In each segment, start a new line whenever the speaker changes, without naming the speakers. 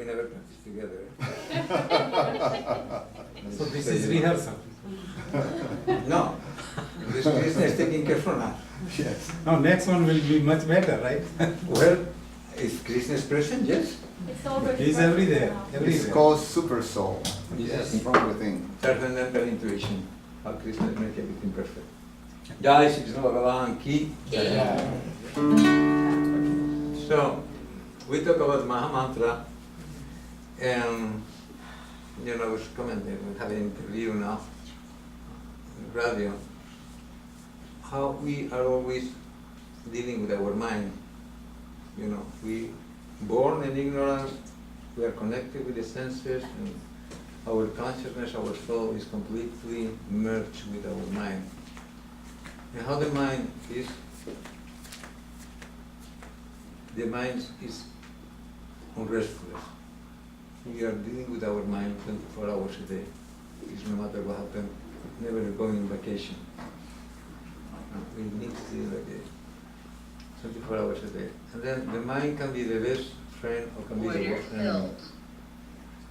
never practice together.
So this is rehearsal.
No, this Krishna is taking care for now.
Yes.
No, next one will be much better, right?
Well, if Krishna is present, yes.
It's already
He's
present
everywhere.
now.
It's
Everywhere.
called super soul.
Yes.
From within.
Transcendental intuition. How Krishna makes everything perfect. Jai Shri Krishna Bhagavan ki.
Yeah.
So, we talk about Maha Mantra, and I was commenting, we have an interview now, on radio, how we are always dealing with our mind. We born in ignorance, we are connected with the senses, and our consciousness, our soul is completely merged with our mind. And how the mind is unrestful. We are dealing with our mind 24 hours a day. It's no matter what happens, never going on vacation. We need to deal like this 24 hours a day. And then the mind can be the best friend or can be the worst enemy.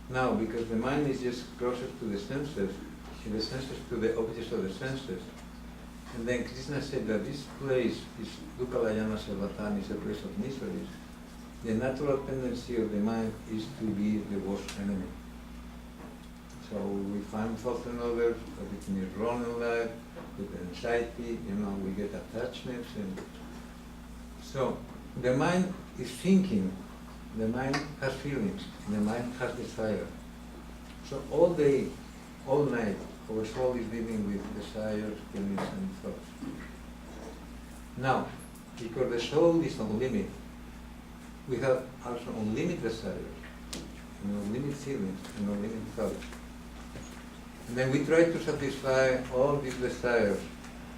Now, because the mind is just closer to the senses to the objects of the senses. And then Krishna said that this place is Dukalayana Sarvatan, is a place of miseries. The natural tendency of the mind is to be the worst enemy. So we find fault in others, everything is wrong in life, with anxiety, we get attachments. And so the mind is thinking, the mind has feelings, the mind has desire. So all day, all night, our soul is dealing with desires, feelings, and thoughts. Now, because the soul is unlimited, we have also unlimited desires, unlimited feelings, and unlimited thoughts. And then we try to satisfy all these desires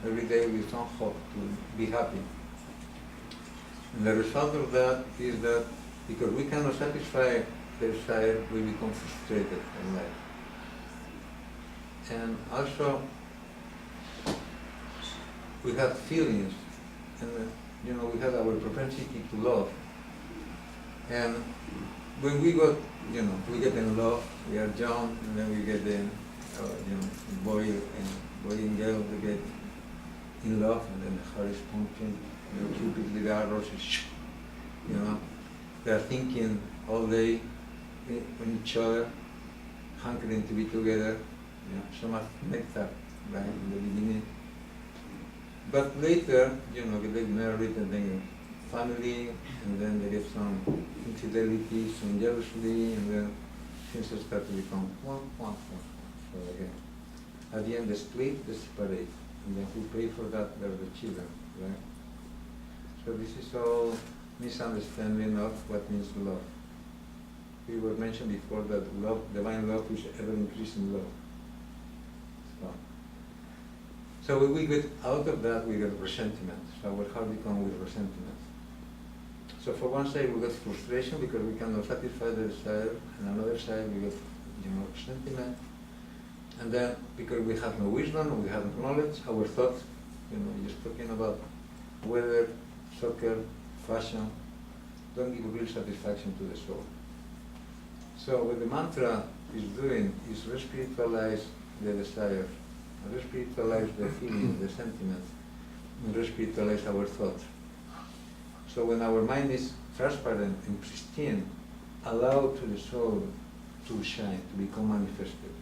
every day with some hope to be happy. And the result of that is that because we cannot satisfy the desire, we become frustrated in life. And also, we have feelings, and we have our propensity to love. And when we got, we get in love, we are young, and then we get in, boy and girl, we get in love, and then the heart is pumping, Cupid with arrows, they are thinking all day on each other, hankering to be together, so much nectar, right, in the beginning. But later, they get married and then family, and then they get some infidelity, some jealousy, and then things start to become one. So again, at the end they split, they separate, and then who pay for that? They're the children, right? So this is all misunderstanding of what means love. We were mentioned before that love, divine love, is ever increasing love. So when we get out of that, we get resentment. So our heart becomes with resentment. So for one side, we get frustration because we cannot satisfy the desire, and on the other side, we get, resentment. And then, because we have no wisdom, we have no knowledge, our thoughts, just talking about weather, soccer, fashion, don't give real satisfaction to the soul. So what the mantra is doing is re-spiritualize the desire, re-spiritualize the feelings, the sentiments, and re-spiritualize our thoughts. So when our mind is transparent and pristine, allow to the soul to shine, to become manifested.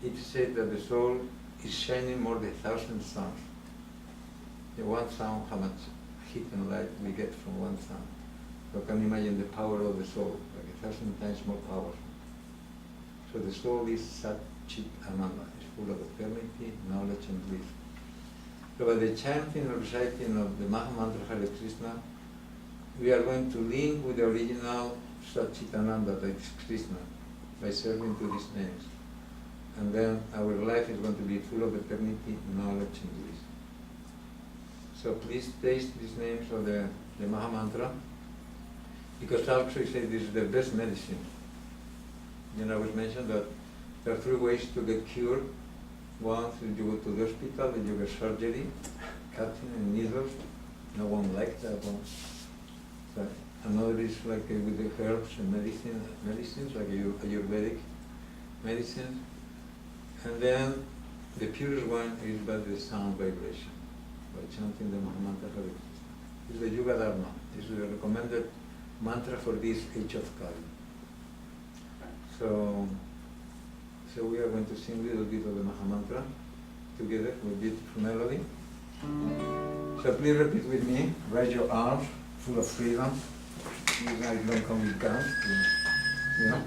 It is said that the soul is shining more than 1,000 suns. The one sun, how much heat and light we get from one sun. So can you imagine the power of the soul, like 1,000 times more powerful. So the soul is Sat Chit Ananda, it's full of eternity, knowledge and bliss. So by the chanting or reciting of the Maha Mantra Hare Krishna, we are going to link with the original Sat Chit Ananda, that is Krishna, by serving to these names. And then our life is going to be full of eternity, knowledge and bliss. So please taste these names of the Maha Mantra, because also it says this is the best medicine. It was mentioned that there are 3 ways to get cured. One is you go to the hospital and you get surgery, cutting and needles. No one likes that one. So another is like with the herbs and medicines like Ayurvedic medicines, and then the purest one is by the sound vibration, by chanting the Mahamantra Hare Krishna. It's the Yuga Dharma. It's the recommended mantra for this age of Kali. So we are going to sing a little bit of the Mahamantra together with beautiful melody. So please repeat with me. Raise your arms, full of freedom. You guys don't come with guns. You know?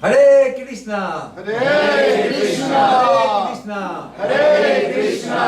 Hare Krishna!
Hare Krishna!
Hare Krishna!
Hare Krishna!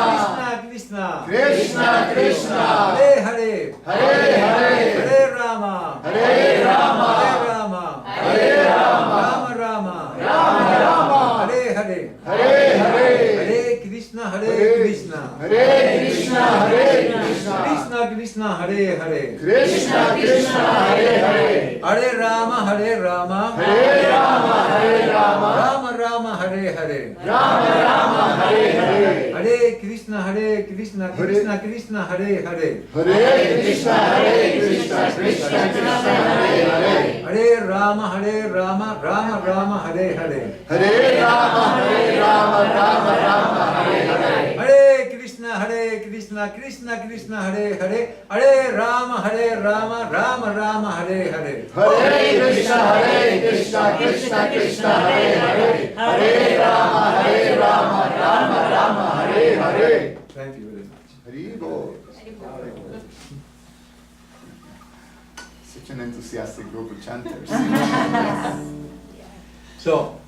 Krishna Krishna!
Krishna Krishna!
Hare Hare!
Hare Hare!
Hare Rama!
Hare Rama!
Hare Rama!
Hare Rama!
Rama Rama!
Rama Rama!
Hare Hare!
Hare Hare!
Hare Krishna! Hare Krishna!
Hare Krishna! Hare Krishna!
Krishna Krishna! Hare Hare!
Krishna Krishna! Hare Hare!
Hare Rama! Hare Rama!
Hare Rama! Hare Rama!
Rama Rama! Hare Hare!
Rama Rama! Hare Hare!
Hare Krishna! Hare Krishna! Krishna Krishna! Hare Hare!
Hare Krishna! Hare Krishna! Krishna Krishna! Hare Hare!
Hare Rama! Hare Rama! Rama Rama! Hare Hare!
Hare Rama! Hare Rama! Rama Rama! Hare Hare!
Hare Krishna! Hare Krishna! Krishna Krishna! Hare Hare! Hare Rama! Hare Rama! Rama Rama! Hare Hare!
Hare Krishna, Hare Krishna, Krishna Krishna, Hare Hare, Hare Rama, Hare Rama, Rama Rama, Hare Hare.
Thank you very much.
Hare Bol. Such an enthusiastic group of chanters.
So,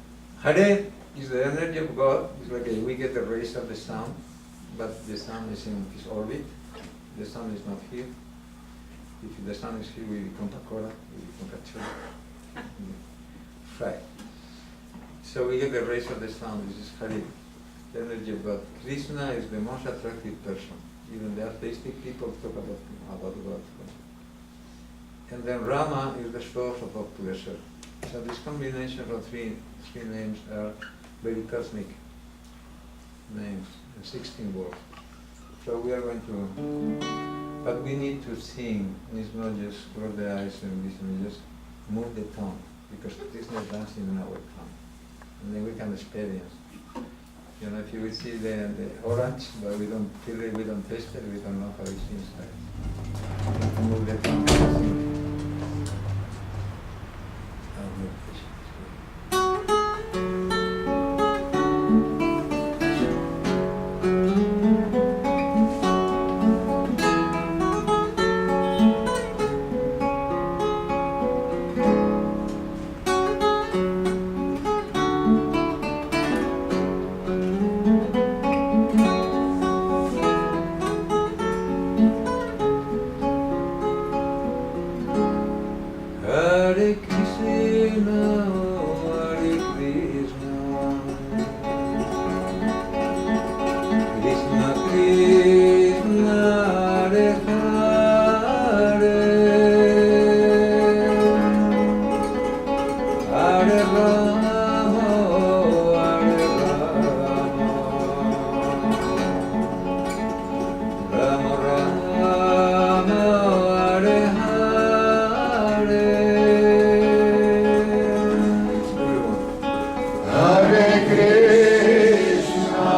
Hare is the energy of God. It's like we get the rays of the sun, but the sun is in his orbit. The sun is not here. If the sun is here, we become Pakora, we become Kachora. Right. So we get the rays of the sun. This is Hare, the energy of God. Krishna is the most attractive person. Even the atheistic people talk about God. And then Rama is the source of all pleasure. So this combination of three names are very cosmic names, 16 words. So we are going to, but we need to sing. It's not just close the eyes and listen, just move the tongue, because Krishna is dancing in our tongue. And then we can experience. You know, if you will see the orange, but we don't feel it, we don't taste it, we don't know how it's inside. Move the tongue and sing. Hare Krishna, Hare Krishna, Krishna Krishna, Hare Hare, Hare Rama, Hare Rama, Rama Rama, Hare Hare.
Hare Krishna, Hare Krishna, Krishna Krishna, Hare Hare, Hare Rama, Hare Rama, Rama Rama, Hare
Hare Krishna, Hare Krishna,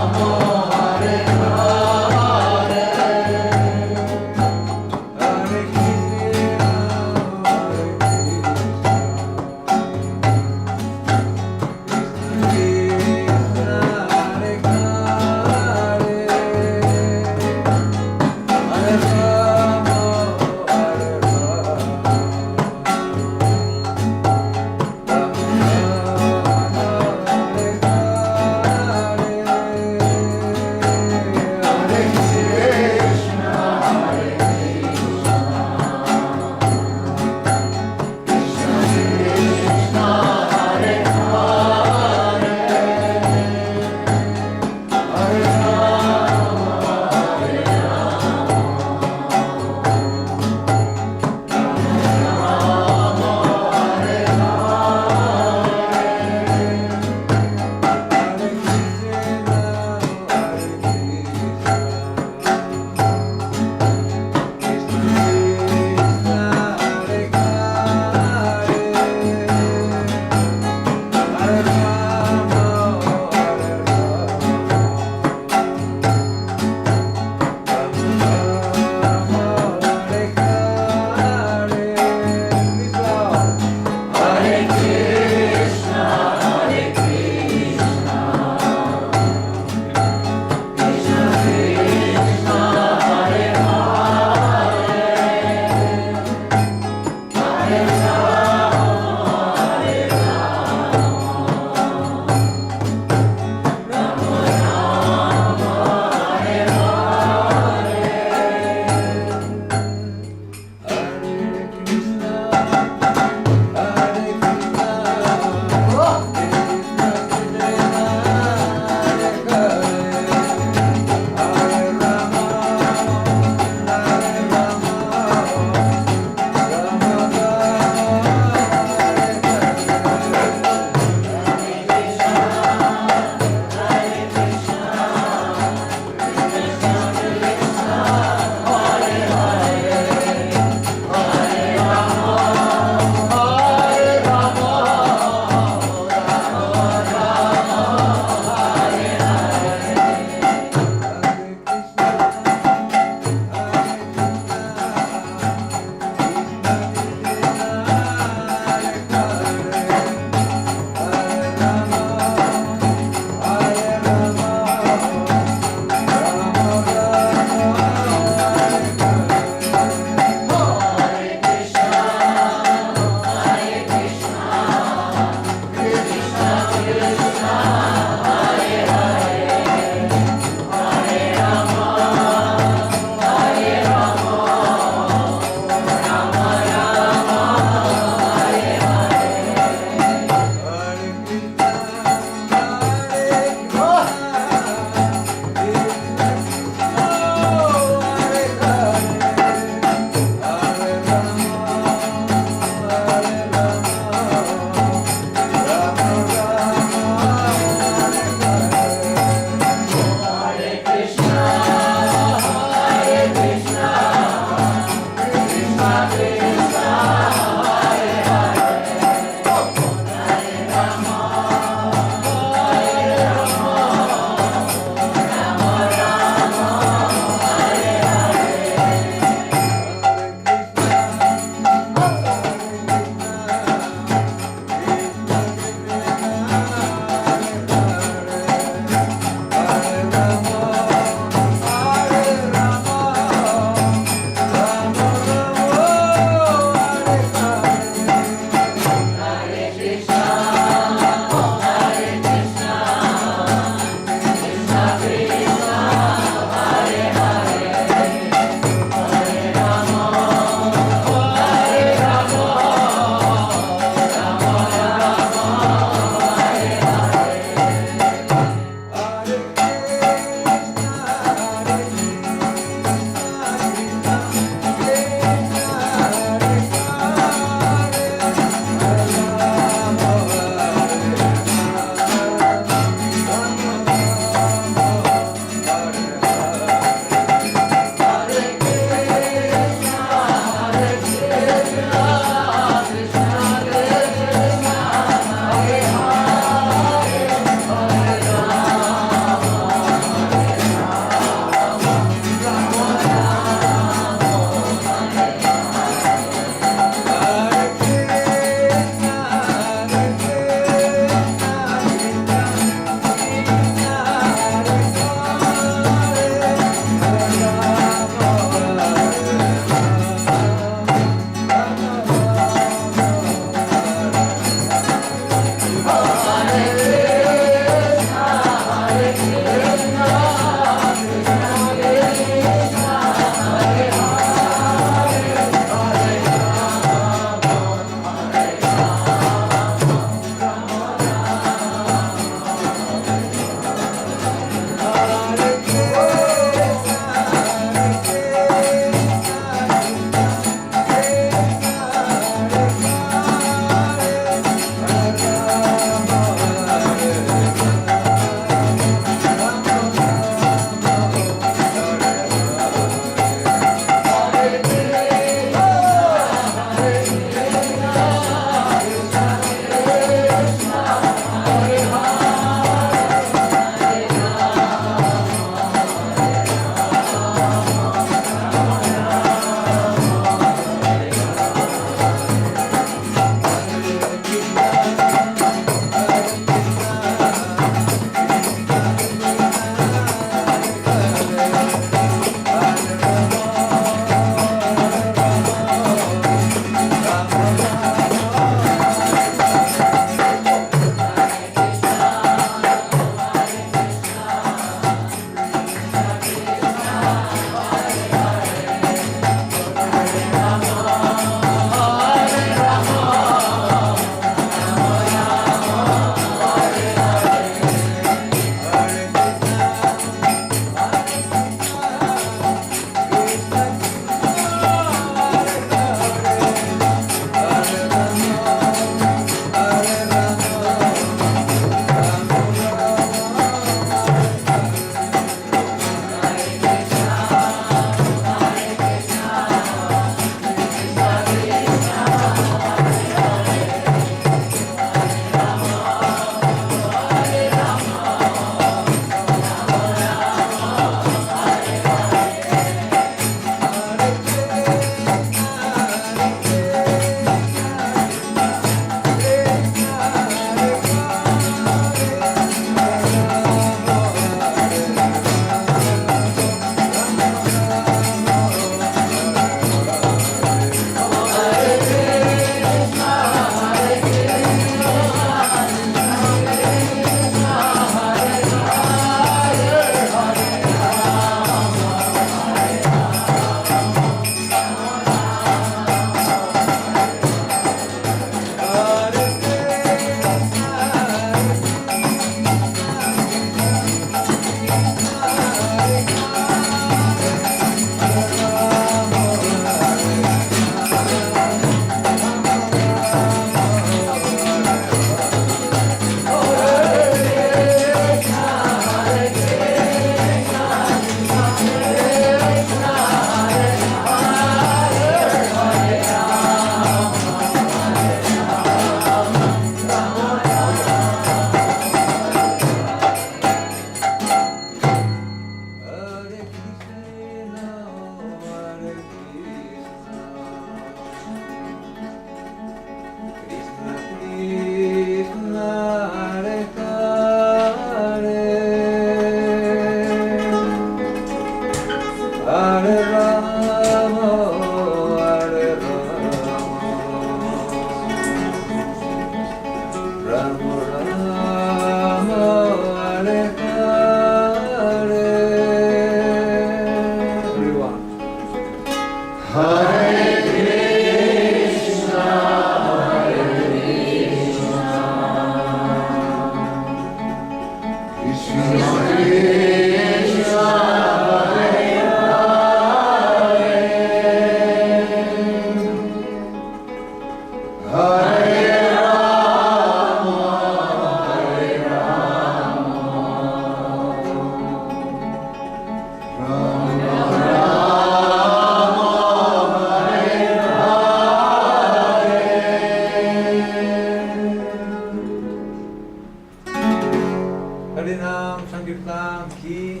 Harinam Sankirtan Ki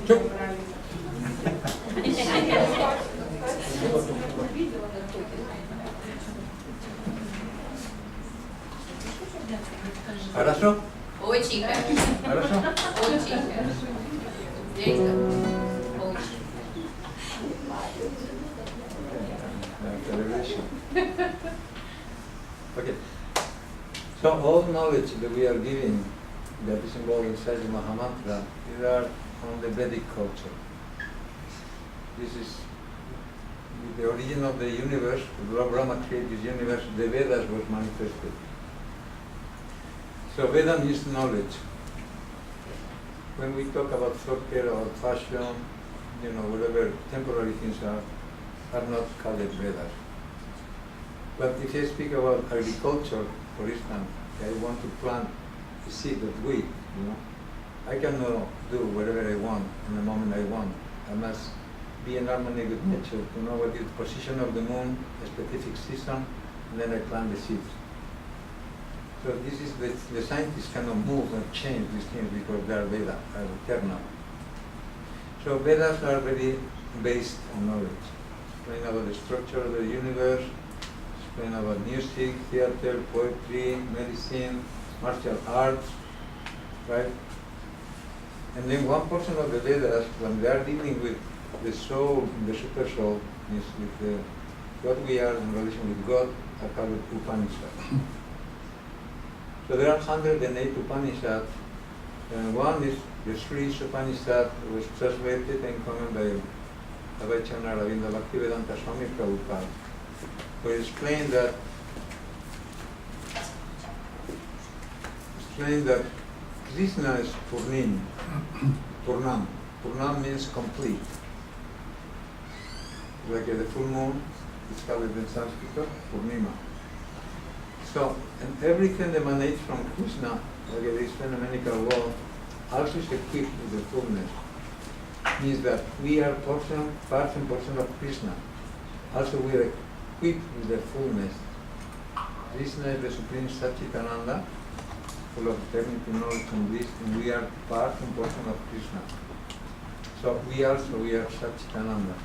Chup. Хорошо?
Очень хорошо.
Хорошо?
Очень хорошо. Дядька, очень.
Okay. So all knowledge that we are giving that is involved inside the Mahamantra, these are from the Vedic culture. This is the origin of the universe. Brahma created this universe. The Vedas was manifested. So Veda means knowledge. When we talk about software or fashion, whatever temporary things are not called Vedas. But if I speak about agriculture, for instance, I want to plant a seed of wheat, I cannot do whatever I want in the moment I want. I must be in harmony with nature to know what is the position of the moon, a specific season, and then I plant the seeds. So this is the scientists cannot move and change these things because they are Veda, are eternal. So Vedas are very based on knowledge. Explain about the structure of the universe, explain about music, theater, poetry, medicine, martial arts, right? And then one portion of the Vedas, when they are dealing with the soul, the super soul, is with what we are in relation with God, are called Upanishads. So there are 108 Upanishads, and one is the Sri Upanishad, was translated and commented by Advaita Ravinda Bhaktivedanta Swami Prabhupada. So it explained that Krishna is Purnam. Purnam means complete. Like the full moon, it's called in Sanskrit, Purnima. So, and everything emanates from Krishna, like this phenomenal world, also is equipped with the fullness. Means that we are part and portion of Krishna. Also we are equipped with the fullness. Krishna is the Supreme Satchitananda, full of eternity, knowledge and bliss, and we are part and portion of Krishna. So we are Satchitananda.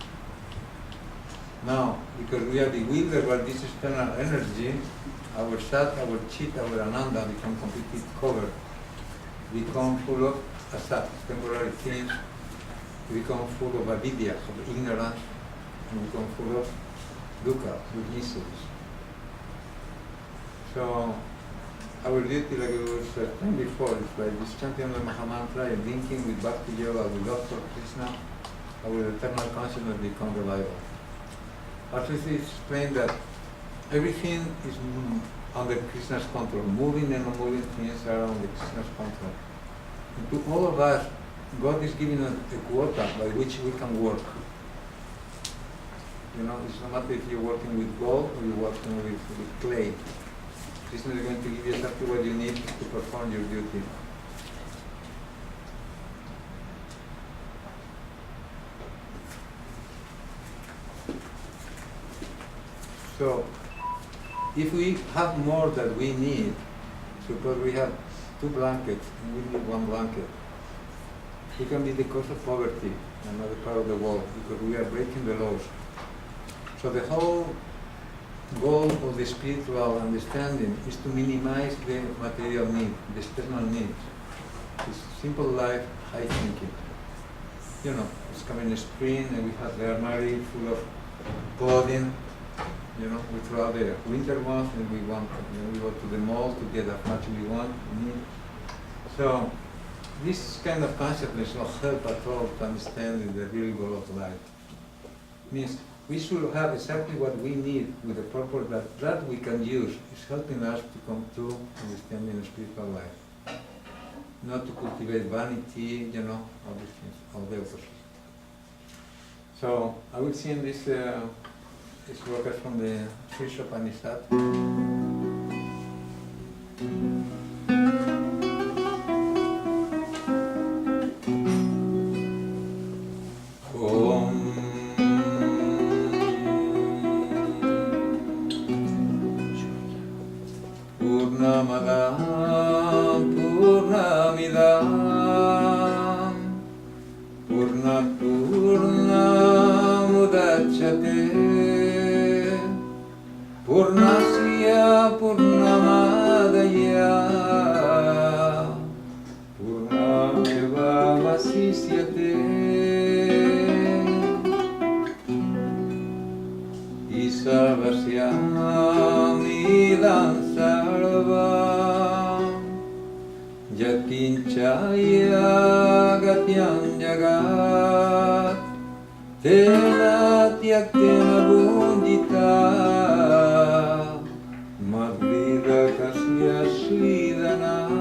Now, because we are bewildered by this external energy, our Sat, our Chit, our Ananda become completely covered, become full of Asat, temporary things, become full of avidya, of ignorance, and become full of dukkha, weaknesses. So, our duty, like we were saying before, is by this chanting of the Mahamantra and linking with Bhakti Yoga, with love for Krishna, our eternal consciousness become reliable. Also, it is explained that everything is under Krishna's control. Moving and non-moving things are under Krishna's control. And to all of us, God is giving us a quota by which we can work. It's no matter if you're working with gold or you're working with clay. Krishna is going to give you exactly what you need to perform your duty. So, if we have more than we need, suppose we have 2 blankets and we need 1 blanket, it can be the cause of poverty in another part of the world because we are breaking the laws. So the whole goal of the spiritual understanding is to minimize the material need, the external needs. It's simple life, high thinking. It's coming spring and we have the armory full of clothing. We throw out the winter months and we want, we go to the mall to get as much as we want, we need. So, this kind of concept does not help at all to understand the real goal of life. Means we should have exactly what we need with the purpose that we can use is helping us to come to understanding the spiritual life. Not to cultivate vanity, all these things, all the opposite. So I will sing this sloka from the Sri Upanishad. Purnamada Purnamidam Purnat Purnamudachyate Purnasya Purnamadaya Purnameva Vasishyate Isavasyamidam Sarvam Yatinchaya Gatyam Jagat Tena Tyaktena Bundita Madhvida Kasya Sridhanam.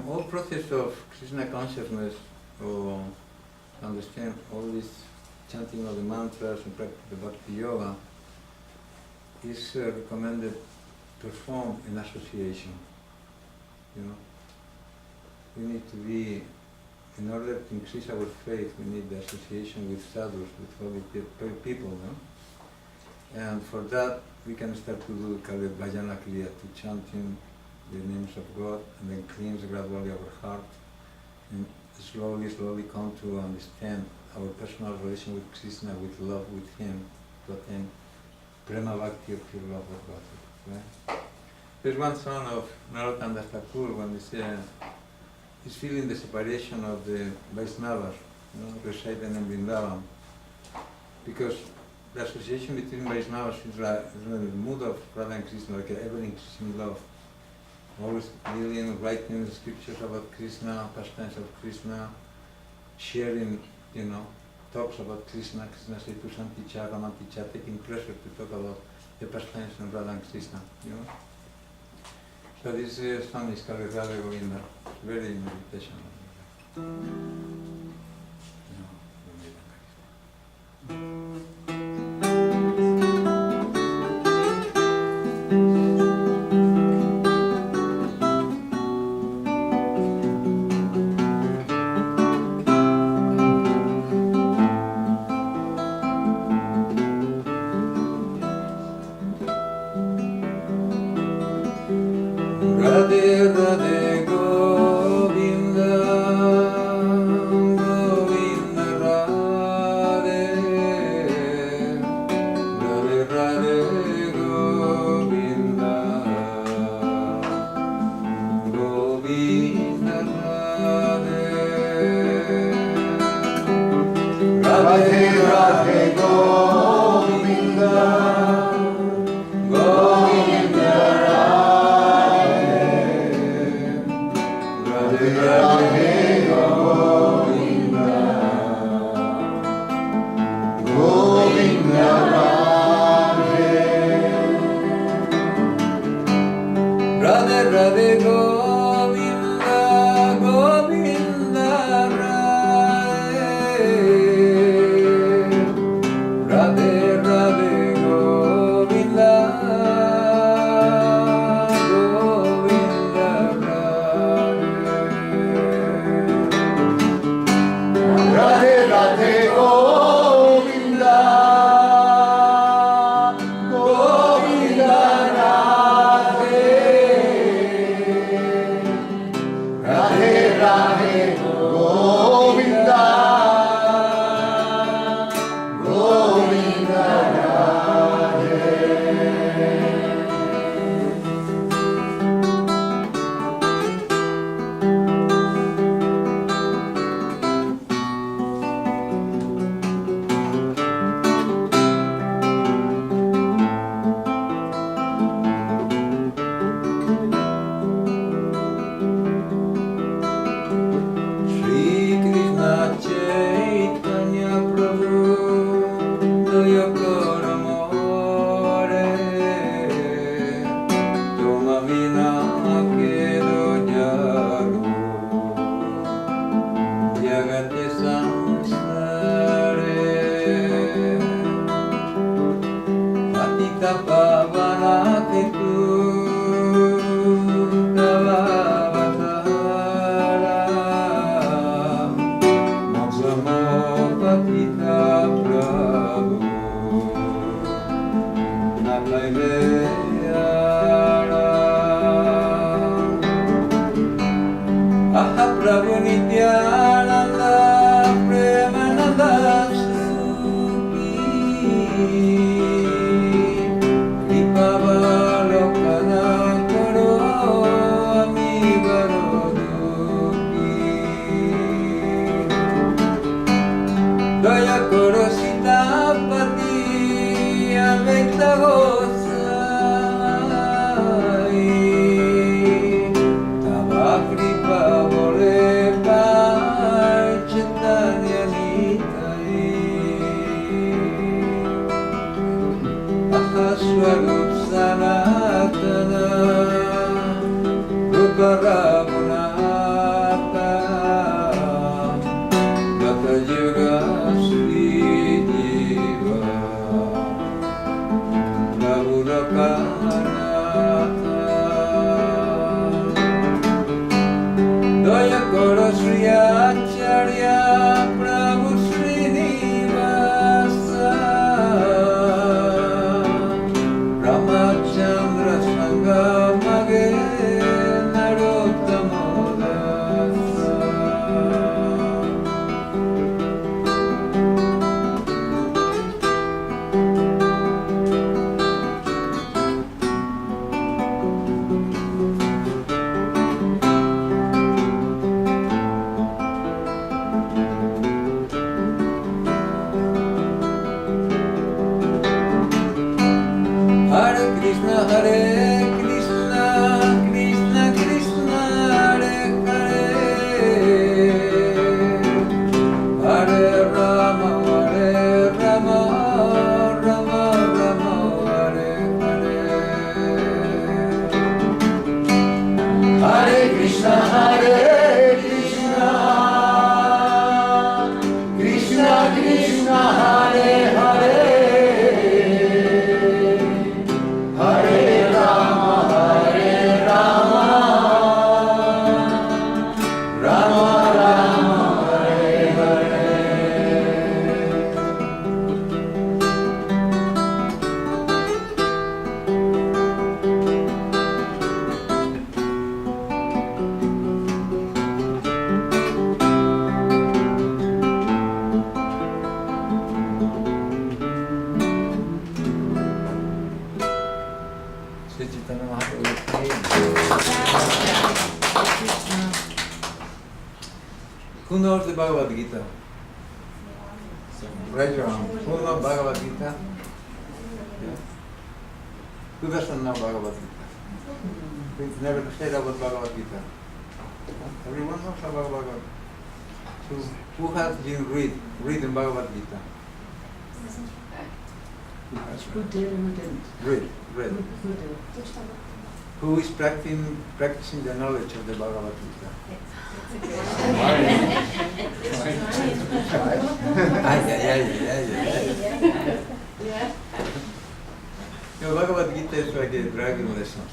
All process of Krishna consciousness, or understand all this chanting of the mantras and practice the bhakti yoga, is recommended performed in association. We need to be, in order to increase our faith, we need the association with sadhus, with holy people, And for that, we can start to do bhajana kriya, to chanting the names of God, and then cleanse gradually our heart, and slowly come to understand our personal relation with Krishna, with love with Him, to attain prema bhakti of pure love of God. Right? There's one song of Narottam Das Thakur when he's feeling the separation of the Vaishnavas, residing in Vrindavan, because the association between Vaishnavas is the mood of Radha and Krishna, like ever-increasing love. Always reading, writing scriptures about Krishna, pastimes of Krishna, sharing, talks about Krishna, Krishna Saitu Ramanticha, taking pleasure to talk about the pastimes of Radha and Krishna, So this song is called Radha Govinda, very meditational. Pita Pavana Ketu Tavavatara Moksamo Patita Prabhu Nalayara Aha Prabhu Nityananda Premananda Suki Kripavalokana Karo Amigaro Duki Daya Koro Sitapati Aventa Gosai Tava Kripa Vole Pai Chaitanya Nitai Ahaswarup Sanatana Rupa Raghunatha Gata Yuga Sri Jiva Prabhupada Daya Koro Sri Acharya Prabhu Srinivasa Ramachandra Sangamage Narottama Dasa Hare Krishna, Krishna Krishna, Hare Hare, Hare Rama, Rama Rama, Hare Hare.
Hare Krishna, Krishna Krishna, Hare Hare, Hare Rama, Rama Rama, Hare Hare.
Sri Chaitanya Mahaprabhu. Who knows the Bhagavad Gita? Raise your hand. Who knows Bhagavad Gita? Yeah. Who doesn't know Bhagavad Gita? We've never said about Bhagavad Gita. Everyone knows about Bhagavad Gita. So who has been reading Bhagavad Gita?
Who didn't?
Read.
Who did?
Who is practicing the knowledge of the Bhagavad Gita? Yeah. You know, Bhagavad Gita is like a driving lessons.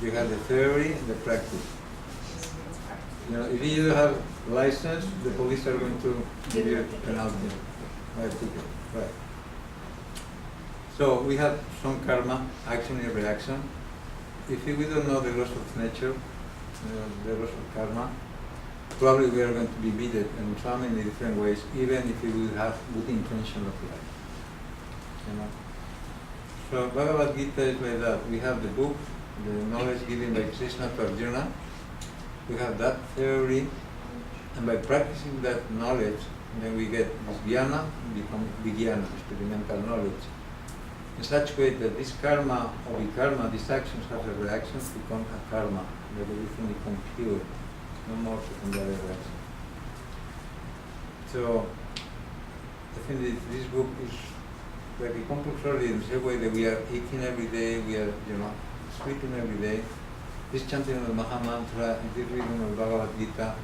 You have the theory and the practice. You know, if you have license, the police are going to give you a penalty, right ticket, right? So we have some karma, action and reaction. If we don't know the laws of nature, the laws of karma, probably we are going to be beaten in so many different ways, even if we will have good intention of life. You know? So Bhagavad Gita is like that. We have the book, the knowledge given by Krishna to Arjuna. We have that theory, and by practicing that knowledge, then we get this jnana, become vijnana, experimental knowledge. In such way that this karma or vikarma, these actions have a reaction, become a karma, that everything becomes pure, no more secondary reaction. So I think that this book is like a compulsory in the same way that we are eating every day, we are, sleeping every day. This chanting of the Maha Mantra, this reading of Bhagavad Gita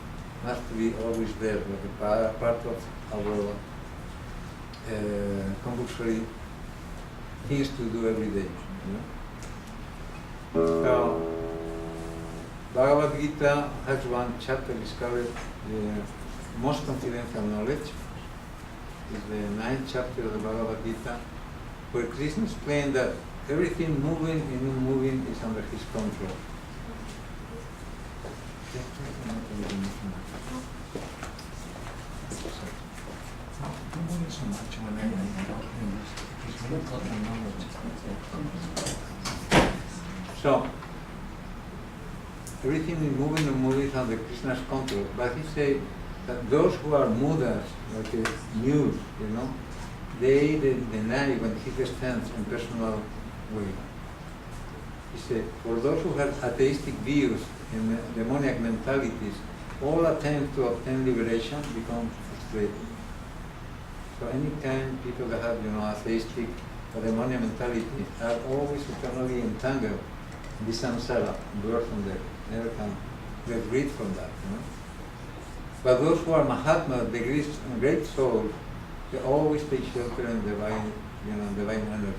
must be always there, like a part of our compulsory things to do every day. So, Bhagavad Gita has one chapter discovered the most confidential knowledge. It's the 9th chapter of the Bhagavad Gita, where Krishna explained that everything moving and unmoving is under his control.
Don't worry so much when I'm talking this. It's very important knowledge.
So, everything is moving and moving is under Krishna's control. But he said that those who are mudas, like a mute, they deny when he stands in personal way. He said, for those who have atheistic views and demoniac mentalities, all attempts to obtain liberation become frustrated. So anytime people that have, atheistic or demoniac mentality are always eternally entangled in this samsara, birth and death, never can get rid from that. But those who are Mahatmas, the great souls, they always take shelter in divine energy.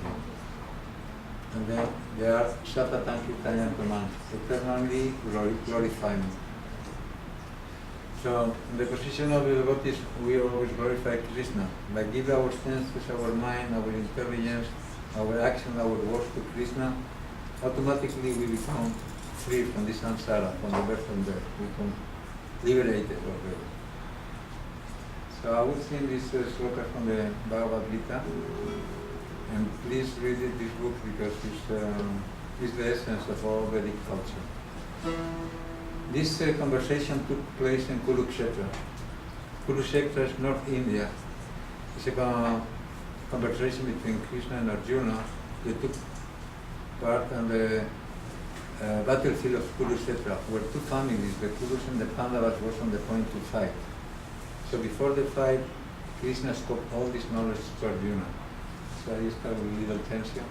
And then they are Satatanki Praman, eternally glorifying. So, in the position of the devotees, we always glorify Krishna. By giving our senses, our mind, our intelligence, our action, our works to Krishna, automatically we become free from this samsara, from the birth and death. We become liberated already. So I would sing this sloka from the Bhagavad Gita, and please read this book because it's the essence of all Vedic culture. This conversation took place in Kurukshetra. Kurukshetra is North India. It's a conversation between Krishna and Arjuna. They took part on the battlefield of Kurukshetra, where two families, the Kurus and the Pandavas, was on the point to fight. So before the fight, Krishna spoke all this knowledge to Arjuna. So I start with little tension.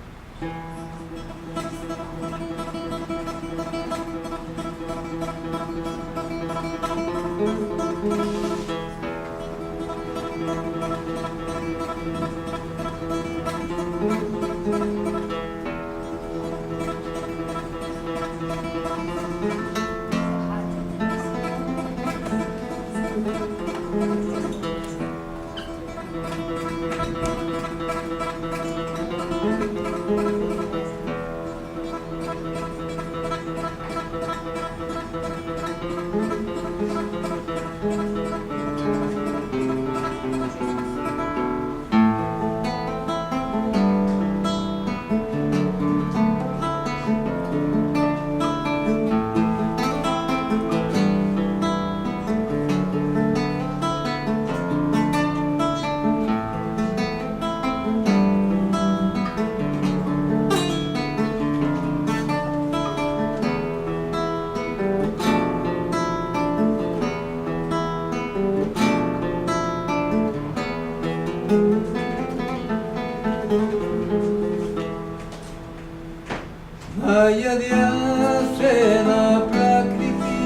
Ayadyasena prakriti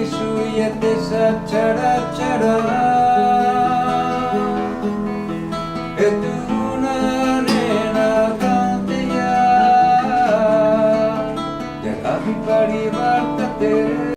suyate sachara etuna nena kanteya jagati parivartate